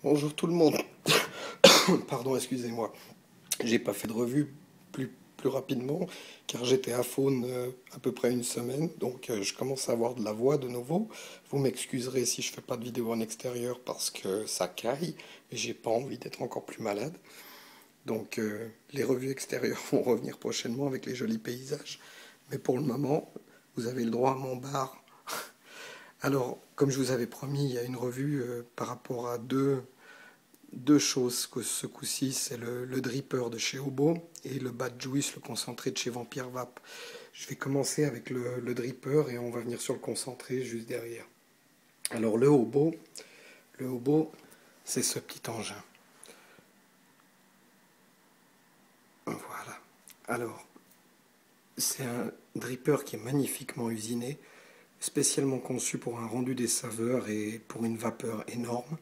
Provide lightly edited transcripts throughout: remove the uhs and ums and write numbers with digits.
Bonjour tout le monde. Pardon, excusez-moi. J'ai pas fait de revue plus rapidement car j'étais à Faune à peu près une semaine, donc je commence à avoir de la voix de nouveau. Vous m'excuserez si je fais pas de vidéo en extérieur parce que ça caille et j'ai pas envie d'être encore plus malade. Donc les revues extérieures vont revenir prochainement avec les jolis paysages. Mais pour le moment, vous avez le droit à mon bar. Alors, comme je vous avais promis, il y a une revue par rapport à deux choses que ce coup-ci, c'est le Dripper de chez Obo et le Bad Juice, le concentré de chez Vampire Vap. Je vais commencer avec le Dripper et on va venir sur le concentré juste derrière. Alors le Obo, c'est ce petit engin. Voilà. Alors, c'est un Dripper qui est magnifiquement usiné, spécialement conçu pour un rendu des saveurs et pour une vapeur énorme.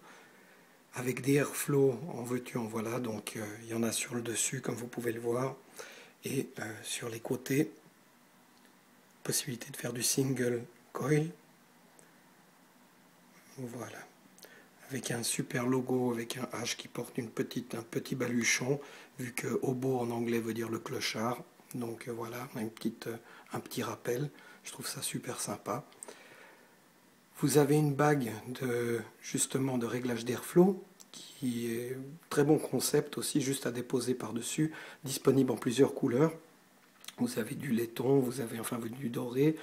Avec des airflows en veux-tu en voilà, donc il y en a sur le dessus comme vous pouvez le voir, et sur les côtés, possibilité de faire du single coil, voilà, avec un super logo avec un H qui porte un petit baluchon, vu que hobo en anglais veut dire le clochard, donc voilà, un petit rappel, je trouve ça super sympa. Vous avez une bague justement de réglage d'airflow, qui est très bon concept aussi, juste à déposer par-dessus, disponible en plusieurs couleurs. Vous avez du laiton, vous avez enfin du doré,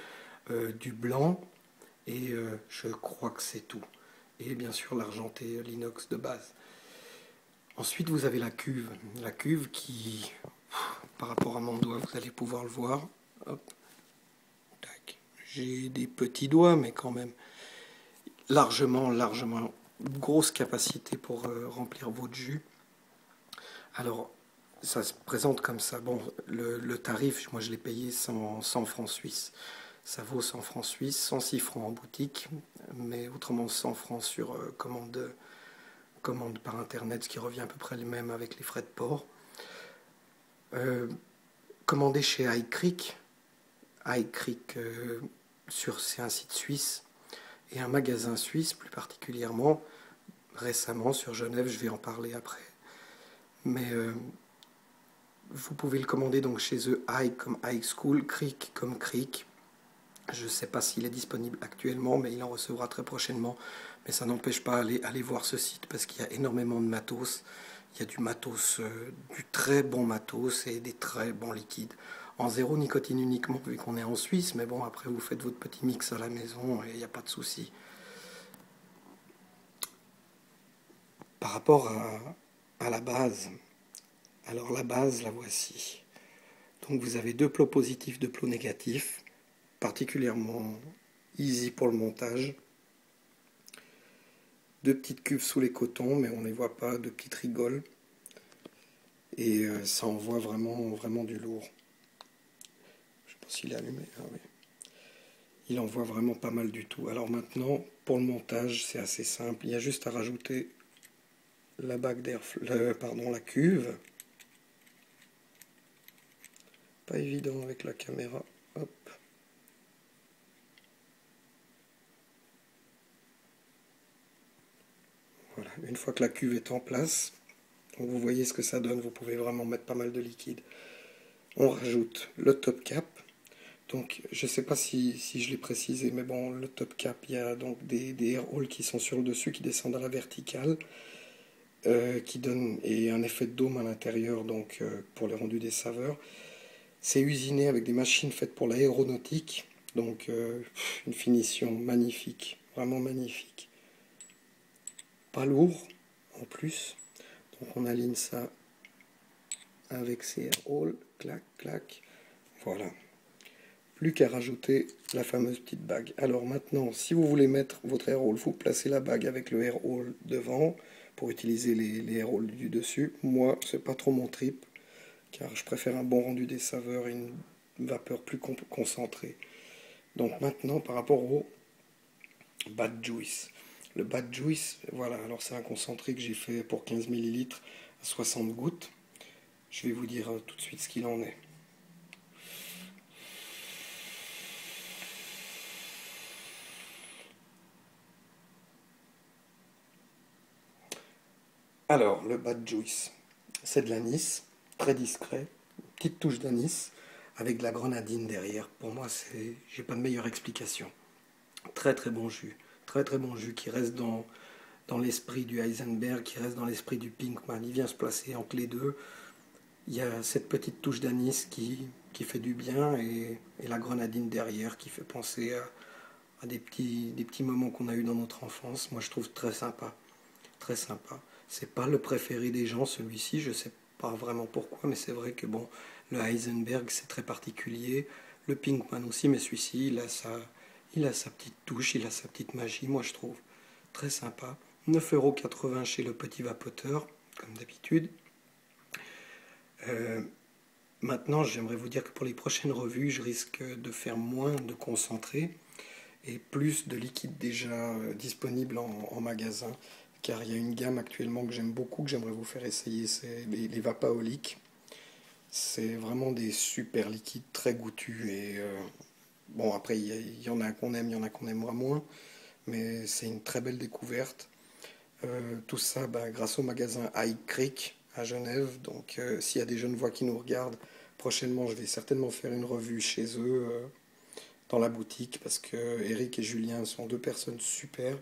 du blanc, et je crois que c'est tout. Et bien sûr l'argenté, l'inox de base. Ensuite vous avez la cuve qui, par rapport à mon doigt, vous allez pouvoir le voir. Hop, tac. J'ai des petits doigts, mais quand même largement grosse capacité pour remplir votre jus. Alors ça se présente comme ça. Bon, le tarif, moi je l'ai payé 100 francs suisses. Ça vaut 100 francs suisses, 106 francs en boutique, mais autrement 100 francs sur commande par internet, ce qui revient à peu près le même avec les frais de port. Commandé chez iCreek, c'est un site suisse, et un magasin suisse plus particulièrement, récemment sur Genève, je vais en parler après. Mais vous pouvez le commander donc chez eux, High comme High School, Creek comme Creek. Je ne sais pas s'il est disponible actuellement, mais il en recevra très prochainement. Mais ça n'empêche pas aller voir ce site parce qu'il y a énormément de matos. Il y a du matos, du très bon matos et des très bons liquides. En zéro nicotine uniquement, vu qu'on est en Suisse, mais bon, après vous faites votre petit mix à la maison et il n'y a pas de souci. Par rapport à la base, alors la base, la voici. Donc vous avez deux plots positifs, deux plots négatifs, particulièrement easy pour le montage. Deux petites cuves sous les cotons, mais on ne les voit pas, deux petites rigoles. Et ça envoie vraiment du lourd. Je ne sais pas s'il est allumé. Ah oui. Il envoie vraiment pas mal du tout. Alors maintenant, pour le montage, c'est assez simple. Il y a juste à rajouter la bague d'air, la cuve. Pas évident avec la caméra. Hop. Voilà. Une fois que la cuve est en place, donc vous voyez ce que ça donne. Vous pouvez vraiment mettre pas mal de liquide. On rajoute le top cap. Donc, je ne sais pas si je l'ai précisé, mais bon, le top cap, il y a donc des air holes qui sont sur le dessus, qui descendent à la verticale, qui donnent et un effet de dôme à l'intérieur, donc pour le rendu des saveurs. C'est usiné avec des machines faites pour l'aéronautique, donc une finition magnifique, vraiment magnifique. Pas lourd, en plus. Donc on aligne ça avec ces air holes, clac, clac, voilà. Plus qu'à rajouter la fameuse petite bague. Alors maintenant, si vous voulez mettre votre air hole, vous placez la bague avec le air hole devant pour utiliser les air holes du dessus. Moi, c'est pas trop mon trip, car je préfère un bon rendu des saveurs et une vapeur plus concentrée. Donc maintenant, par rapport au Bad Juice. Le Bad Juice, voilà, alors c'est un concentré que j'ai fait pour 15 ml à 60 gouttes. Je vais vous dire tout de suite ce qu'il en est. Alors, le Bad Juice, c'est de l'anis, très discret, petite touche d'anis, avec de la grenadine derrière. Pour moi, j'ai pas de meilleure explication. Très très bon jus, très bon jus qui reste dans l'esprit du Heisenberg, qui reste dans l'esprit du Pinkman. Il vient se placer entre les deux. Il y a cette petite touche d'anis qui fait du bien et la grenadine derrière qui fait penser à des petits moments qu'on a eu dans notre enfance. Moi, je trouve très sympa. Très sympa. C'est pas le préféré des gens, celui-ci. Je sais pas vraiment pourquoi, mais c'est vrai que bon, le Heisenberg, c'est très particulier. Le Pinkman aussi, mais celui-ci, il a sa petite touche, il a sa petite magie, moi je trouve. Très sympa. 9,80 € chez le Petit Vapoteur, comme d'habitude. Euh, Maintenant, j'aimerais vous dire que pour les prochaines revues, je risque de faire moins de concentré et plus de liquide déjà disponible en magasin. Car il y a une gamme actuellement que j'aime beaucoup, que j'aimerais vous faire essayer, c'est les Vapaoliques. C'est vraiment des super liquides, très goûtus. Et bon, après, il y en a qu'on aime, il y en a qu'on aimera moins. Mais c'est une très belle découverte. Tout ça bah, grâce au magasin High Creek à Genève. Donc s'il y a des jeunes voix qui nous regardent, prochainement je vais certainement faire une revue chez eux dans la boutique parce que Eric et Julien sont deux personnes super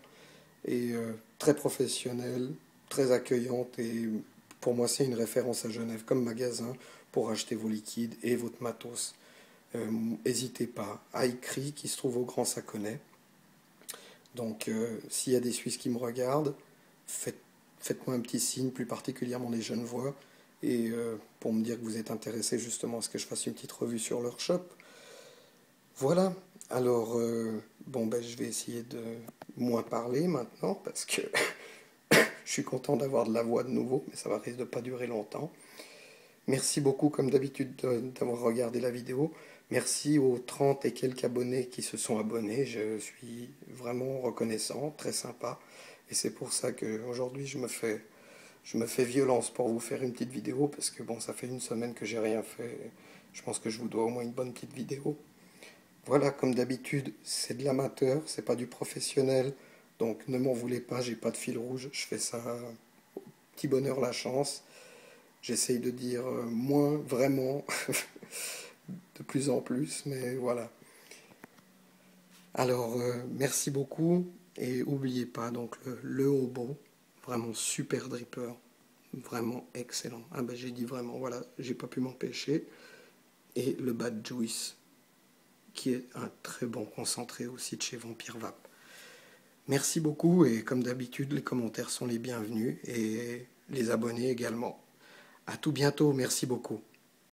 et très professionnelles, très accueillantes et pour moi c'est une référence à Genève comme magasin pour acheter vos liquides et votre matos. N'hésitez pas. High Creek qui se trouve au Grand Saconnet. Donc s'il y a des Suisses qui me regardent, faites-moi un petit signe, plus particulièrement des jeunes voix, et pour me dire que vous êtes intéressé justement à ce que je fasse une petite revue sur leur shop. Voilà, alors bon ben je vais essayer de moins parler maintenant parce que je suis content d'avoir de la voix de nouveau, mais ça va risque de pas durer longtemps. Merci beaucoup comme d'habitude d'avoir regardé la vidéo. Merci aux 30 et quelques abonnés qui se sont abonnés. Je suis vraiment reconnaissant, très sympa. Et c'est pour ça qu'aujourd'hui je me fais violence pour vous faire une petite vidéo parce que bon, ça fait une semaine que j'ai rien fait. Je pense que je vous dois au moins une bonne petite vidéo. Voilà, comme d'habitude, c'est de l'amateur, c'est pas du professionnel. Donc ne m'en voulez pas, j'ai pas de fil rouge. Je fais ça au petit bonheur la chance. J'essaye de dire moins vraiment de plus en plus, mais voilà. Alors, merci beaucoup et n'oubliez pas donc le Hobo, vraiment super dripper, vraiment excellent. Ah ben j'ai dit vraiment, voilà, j'ai pas pu m'empêcher. Et le Bad Juice, qui est un très bon concentré aussi de chez Vampire Vap. Merci beaucoup et comme d'habitude, les commentaires sont les bienvenus et les abonnés également. À tout bientôt, merci beaucoup.